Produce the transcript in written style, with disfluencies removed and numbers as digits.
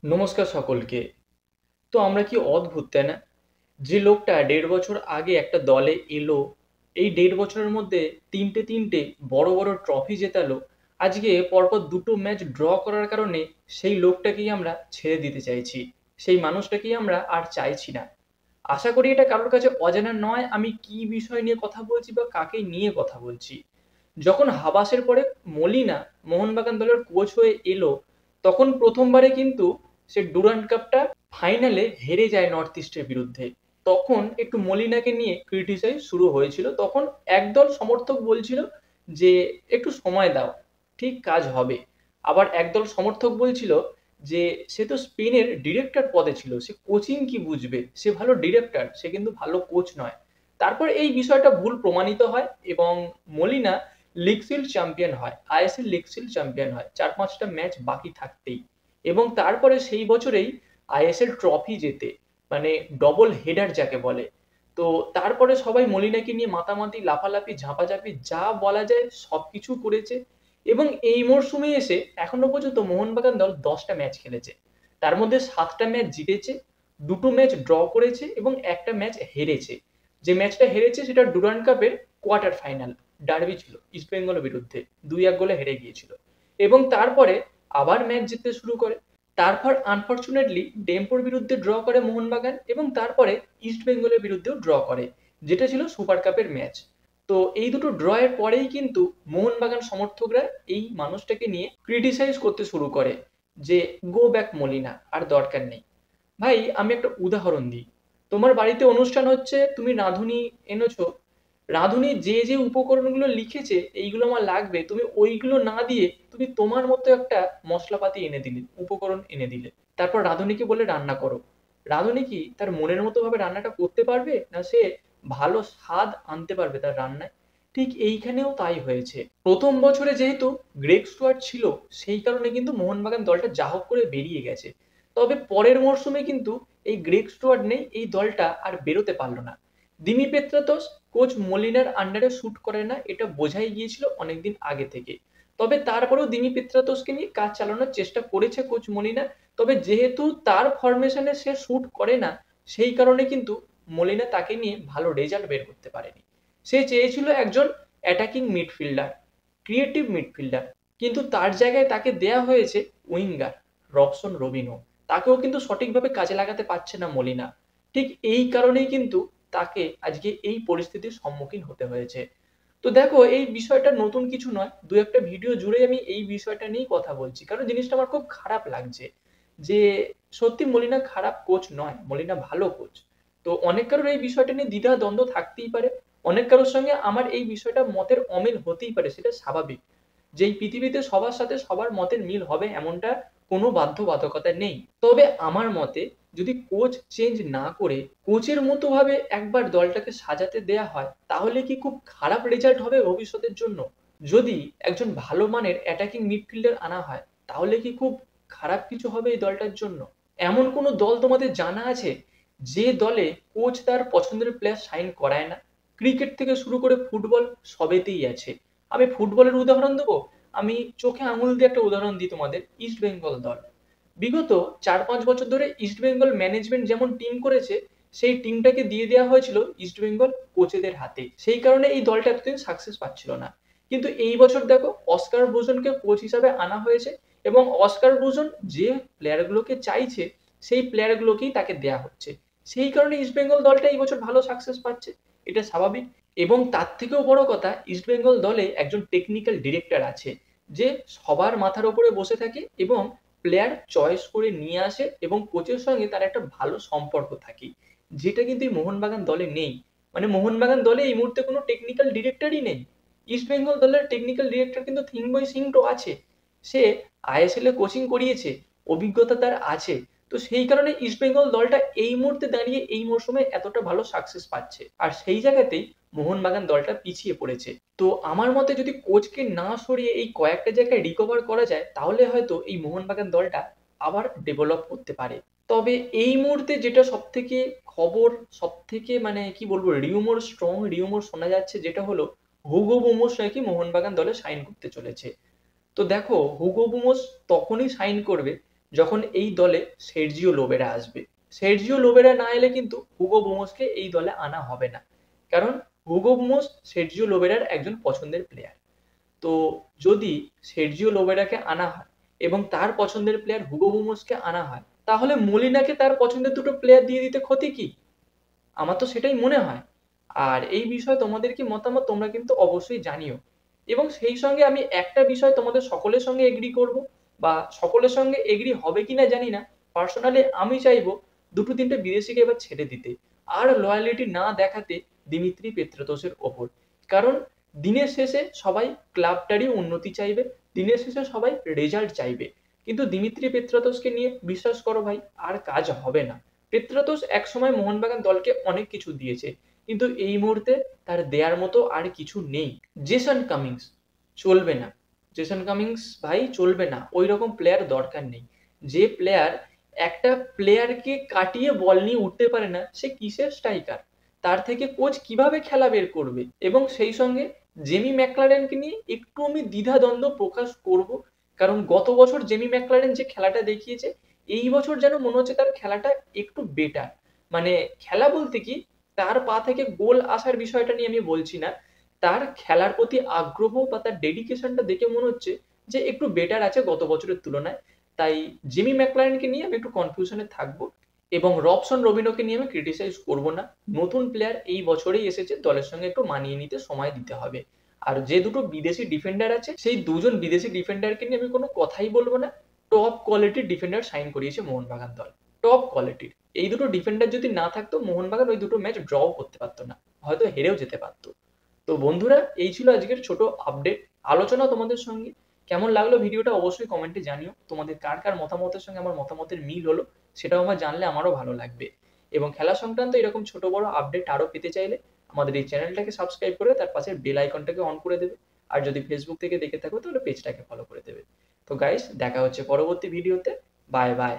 নমস্কার সকলকে। তো আমরা কি অদ্ভুত তাই না? যে লোকটা ১.৫ বছর আগে একটা দলে এলো, এই ১.৫ বছরের মধ্যে ৩টে বড় বড় ট্রফি জেতালো, আজকে পরপর ২টো ম্যাচ ড্র করার কারণে সেই লোকটাকেই আমরা ছেড়ে দিতে চাইছি। সেই মানুষটাকেই আমরা আর চাইছি না। আশা করি এটা কারোর কাছে অজানা নয় আমি কি বিষয় নিয়ে কথা বলছি বা কাকে নিয়ে কথা বলছি। যখন হাবাসের পরে মলিনা মোহনবাগান দলের কোচ হয়ে এলো, তখন প্রথমবারে কিন্তু সে ডুরান্ড কাপটা ফাইনালে হেরে যায় নর্থ ইস্টের বিরুদ্ধে। তখন একটু মলিনাকে নিয়ে ক্রিটিসাইজ শুরু হয়েছিল। তখন একদল সমর্থক বলছিল যে একটু সময় দাও, ঠিক কাজ হবে। আবার একদল সমর্থক বলছিল যে সে তো স্পেনের ডিরেক্টর পদে ছিল, সে কোচিং কি বুঝবে, সে ভালো ডিরেক্টর, সে কিন্তু ভালো কোচ নয়। তারপর এই বিষয়টা ভুল প্রমাণিত হয় এবং মলিনা লিগ শিল্ড চ্যাম্পিয়ন হয়, আইএসএল লিগ শিল্ড চ্যাম্পিয়ন হয় ৪-৫টা ম্যাচ বাকি থাকতেই। এবং তারপরে সেই বছরেই আইএসএল ট্রফি জেতে, মানে ডবল হেডার যাকে বলে। তো তারপরে সবাই মলিনাকে নিয়ে মাতামাতি লাফালাফি ঝাঁপাঝাঁপি যা বলা যায় সবকিছু করেছে। এবং এই মরশুমে এসে এখনো পর্যন্ত মোহনবাগান দল ১০টা ম্যাচ খেলেছে, তার মধ্যে ৭টা ম্যাচ জিতেছে, ২টো ম্যাচ ড্র করেছে এবং একটা ম্যাচ হেরেছে। যে ম্যাচটা হেরেছে সেটা ডুরান্ড কাপের কোয়ার্টার ফাইনাল, ডার্বি ছিল ইস্টবেঙ্গলের বিরুদ্ধে, ২-১ গোলে হেরে গিয়েছিল। এবং তারপরে আবার ম্যাচ জিততে শুরু করে। তারপর আনফরচুনেটলি ডেম্পোর বিরুদ্ধে ড্র করে মোহনবাগান এবং তারপরে ইস্টবেঙ্গলের বিরুদ্ধেও ড্র করে, যেটা ছিল সুপার কাপের ম্যাচ। তো এই দুটো ড্রয়ের পরেই কিন্তু মোহনবাগান সমর্থকরা এই মানুষটাকে নিয়ে ক্রিটিসাইজ করতে শুরু করে যে গো ব্যাক মলিনা, আর দরকার নেই। ভাই আমি একটা উদাহরণ দিই। তোমার বাড়িতে অনুষ্ঠান হচ্ছে, তুমি রাঁধুনি এনেছো, রাঁধুনি যে উপকরণগুলো লিখেছে এইগুলো আমার লাগবে, তুমি ওইগুলো না দিয়ে তুমি তোমার মতো একটা মশলাপাতি এনে দিলে, উপকরণ এনে দিলে, তারপর রাঁধুনিকে বলে রান্না করো। রাঁধুনি কি তার মনের মতো ভাবে রান্নাটা করতে পারবে, না সে ভালো স্বাদ আনতে পারবে তার রান্নায়? ঠিক এইখানেও তাই হয়েছে। প্রথম বছরে যেহেতু গ্রেগ স্টুয়ার্ট ছিল, সেই কারণে কিন্তু মোহনবাগান দলটা যা হোক করে বেরিয়ে গেছে। তবে পরের মরশুমে কিন্তু এই গ্রেগ স্টুয়ার্ট নেই, এই দলটা আর বেরোতে পারলো না। দিমি পেত্রাতোস কোচ মলিনার আন্ডারে শুট করে না, এটা বোঝাই গিয়েছিল অনেকদিন আগে থেকে। তবে তারপরেও দিমি পেত্রাতোসকে নিয়ে কাজ চালানোর চেষ্টা করেছে কোচ মলিনা। তবে যেহেতু তার ফরমেশনে সে শুট করে না, সেই কারণে কিন্তু মলিনা তাকে নিয়ে ভালো রেজাল্ট বের করতে পারেনি। সে চেয়েছিল একজন অ্যাটাকিং মিডফিল্ডার, ক্রিয়েটিভ মিডফিল্ডার, কিন্তু তার জায়গায় তাকে দেয়া হয়েছে উইঙ্গার রবসন রবিনো। তাকেও কিন্তু সঠিকভাবে কাজে লাগাতে পারছে না মলিনা। ঠিক এই কারণেই কিন্তু তাকে আজকে এই পরিস্থিতির সম্মুখীন হতে হয়েছে। তো দেখো এই বিষয়টা নতুন কিছু নয়, দু একটা ভিডিও জুড়ে আমি এই বিষয়টা নিয়েই কথা বলছি, কারণ জিনিসটা আমার খুব খারাপ লাগছে যে সত্যি মলিনা খারাপ কোচ নয়, মলিনা ভালো কোচ। তো অনেক কারোর এই বিষয়টা নিয়ে দ্বিধা দ্বন্দ্ব থাকতেই পারে, অনেক কারোর সঙ্গে আমার এই বিষয়টা মতের অমিল হতেই পারে, সেটা স্বাভাবিক। যে এই পৃথিবীতে সবার সাথে সবার মতের মিল হবে এমনটা কোনো বাধ্যবাধকতা নেই। তবে আমার মতে যদি কোচ চেঞ্জ না করে কোচের মতো ভাবে একবার দলটাকে সাজাতে দেয়া হয়, তাহলে কি খুব খারাপ রেজাল্ট হবে ভবিষ্যতের জন্য? যদি একজন ভালো মানের অ্যাটাকিং মিডফিল্ডার আনা হয়, তাহলে কি খুব খারাপ কিছু হবে এই দলটার জন্য? এমন কোনো দল তোমাদের জানা আছে যে দলে কোচ তার পছন্দের প্লেয়ার সাইন করায় না? ক্রিকেট থেকে শুরু করে ফুটবল সবেতেই আছে। আমি ফুটবলের উদাহরণ দেবো, আমি চোখে আঙুল দিয়ে একটা উদাহরণ দিই তোমাদের, ইস্ট বেঙ্গল দল। বিগত ৪-৫ বছর ধরে ইস্ট বেঙ্গল ম্যানেজমেন্ট যেমন টিম করেছে, সেই টিমটাকে দিয়ে দেওয়া হয়েছিল ইস্ট বেঙ্গল কোচেদের হাতে। সেই কারণে এই দলটা এতদিন সাকসেস পাচ্ছিল না। কিন্তু এই বছর দেখো অস্কার ব্রুজনকে কোচ হিসাবে আনা হয়েছে এবং অস্কার ব্রুজন যে প্লেয়ারগুলোকে চাইছে সেই প্লেয়ারগুলোকেই তাকে দেয়া হচ্ছে। সেই কারণে ইস্ট বেঙ্গল দলটা এই বছর ভালো সাকসেস পাচ্ছে, এটা স্বাভাবিক। এবং তার থেকেও বড় কথা, ইস্ট বেঙ্গল দলে একজন টেকনিক্যাল ডিরেক্টর আছে যে সবার মাথার উপরে বসে থাকে এবং প্লেয়ার চয়েস করে নিয়ে আসে এবং কোচের সঙ্গে তার একটা ভালো সম্পর্ক থাকে, যেটা কিন্তু এই মোহনবাগান দলে নেই। মানে মোহনবাগান দলে এই মুহূর্তে কোনো টেকনিক্যাল ডিরেক্টরই নেই। ইস্ট বেঙ্গল দলের টেকনিক্যাল ডিরেক্টর কিন্তু থিংবই সিংটো আছে, সে আইএসএল এ কোচিং করিয়েছে, অভিজ্ঞতা তার আছে। তো সেই কারণে ইস্ট বেঙ্গল দলটা এই মুহূর্তে দাঁড়িয়ে এই মরশুমে এতটা ভালো সাকসেস পাচ্ছে, আর সেই জায়গাতেই মোহনবাগান দলটা পিছিয়ে পড়েছে। তো আমার মতে যদি কোচকে না সরিয়ে এই কয়েকটা জায়গায় রিকভার করা যায়, তাহলে হয়তো এই মোহনবাগান দলটা আবার ডেভেলপ করতে পারে। তবে এই মুহূর্তে যেটা সবথেকে খবর, সবথেকে মানে কি বলবো, রিউমোর, স্ট্রং রিউমোর শোনা যাচ্ছে, যেটা হলো হুগো বুমোস নাকি মোহনবাগান দলে সাইন করতে চলেছে। তো দেখো হুগো বুমোস তখনই সাইন করবে যখন এই দলে সের্জিও লোবেরা আসবে। সের্জিও লোবেরা না এলে কিন্তু হুগো বুমোসকে এই দলে আনা হবে না, কারণ হুগো বুমোস সের্জিও লোবেরার একজন পছন্দের প্লেয়ার। তো যদি সের্জিও লোবেরাকে আনা হয় এবং তার পছন্দের প্লেয়ার হুগো বুমোসকে আনা হয়, তাহলে মলিনাকে তার পছন্দের দুটো প্লেয়ার দিয়ে দিতে ক্ষতি কি? আমার তো সেটাই মনে হয়। আর এই বিষয়ে তোমাদের কি মতামত তোমরা কিন্তু অবশ্যই জানিও। এবং সেই সঙ্গে আমি একটা বিষয় তোমাদের সকলের সঙ্গে এগ্রি করব, বা সকলের সঙ্গে এগ্রি হবে কিনা জানি না। পার্সোনালি আমি চাইবো দুটো তিনটে বিদেশিকে এবার ছেড়ে দিতে, আর লয়ালিটি না দেখাতে দিমিত্রি পেত্রাতোসের ওপর। কারণ দিনের শেষে সবাই ক্লাবটারই উন্নতি চাইবে, দিনের শেষে সবাই রেজাল্ট চাইবে, কিন্তু দিমিত্রি পেত্রাতোসকে নিয়ে বিশ্বাস করো ভাই আর কাজ হবে না। পেত্রাতোস একসময় মোহনবাগান দলকে অনেক কিছু দিয়েছে, কিন্তু এই মুহূর্তে তার দেয়ার মতো আর কিছু নেই। জেসন কামিংস চলবে না, জেসন কামিংস ভাই চলবে না, ওই রকম প্লেয়ার দরকার নেই। যে প্লেয়ার একটা প্লেয়ারকে কাটিয়ে বল নিয়ে উঠতে পারে না, সে কিসের স্ট্রাইকার? তার থেকে কোচ কিভাবে খেলা বের করবে? এবং সেই সঙ্গে জেমি ম্যাকলারেনকে নিয়ে একটু আমি দ্বিধাদ্বন্দ্ব প্রকাশ করব, কারণ গত বছর জেমি ম্যাকলারেন যে খেলাটা দেখিয়েছে, এই বছর যেন মনে হচ্ছে তার খেলাটা একটু বেটার। মানে খেলা বলতে কি, তার পা থেকে গোল আসার বিষয়টা নিয়ে আমি বলছি না, তার খেলার প্রতি আগ্রহ বা তার ডেডিকেশনটা দেখে মনে হচ্ছে যে একটু বেটার আছে গত বছরের তুলনায়। তাই জিমি ম্যাকলারেনকে নিয়ে আমি একটু কনফিউশনে থাকবো, এবং রবসন রবিনোকে নিয়ে আমি ক্রিটিসাইজ করব না। নতুন প্লেয়ার এই বছরেই এসেছে, দলের সঙ্গে একটু মানিয়ে নিতে সময় দিতে হবে। আর যে দুটো বিদেশি ডিফেন্ডার আছে, সেই দুজন বিদেশি ডিফেন্ডারকে নিয়ে আমি কোনো কথাই বলবো না। টপ কোয়ালিটির ডিফেন্ডার সাইন করিয়েছে মোহনবাগান দল, টপ কোয়ালিটির। এই দুটো ডিফেন্ডার যদি না থাকতো, মোহনবাগান ওই দুটো ম্যাচ ড্রও করতে পারতো না, হয়তো হেরেও যেতে পারতো। তো বন্ধুরা, এই ছিল আজকের ছোট আপডেট আলোচনা তোমাদের সঙ্গে। কেমন লাগলো ভিডিওটা অবশ্যই কমেন্টে জানিও। তোমাদের কার কার মতামতের সঙ্গে আমার মতামতের মিল হলো, সেটাও আমার জানলে আমারও ভালো লাগবে। এবং খেলা সংক্রান্ত এরকম ছোট বড় আপডেট আরও পেতে চাইলে আমাদের এই চ্যানেলটাকে সাবস্ক্রাইব করে তার পাশের বেল আইকনটাকে অন করে দেবে। আর যদি ফেসবুক থেকে দেখে থাকো তাহলে পেজটাকে ফলো করে দেবে। তো গাইস, দেখা হচ্ছে পরবর্তী ভিডিওতে। Bye bye.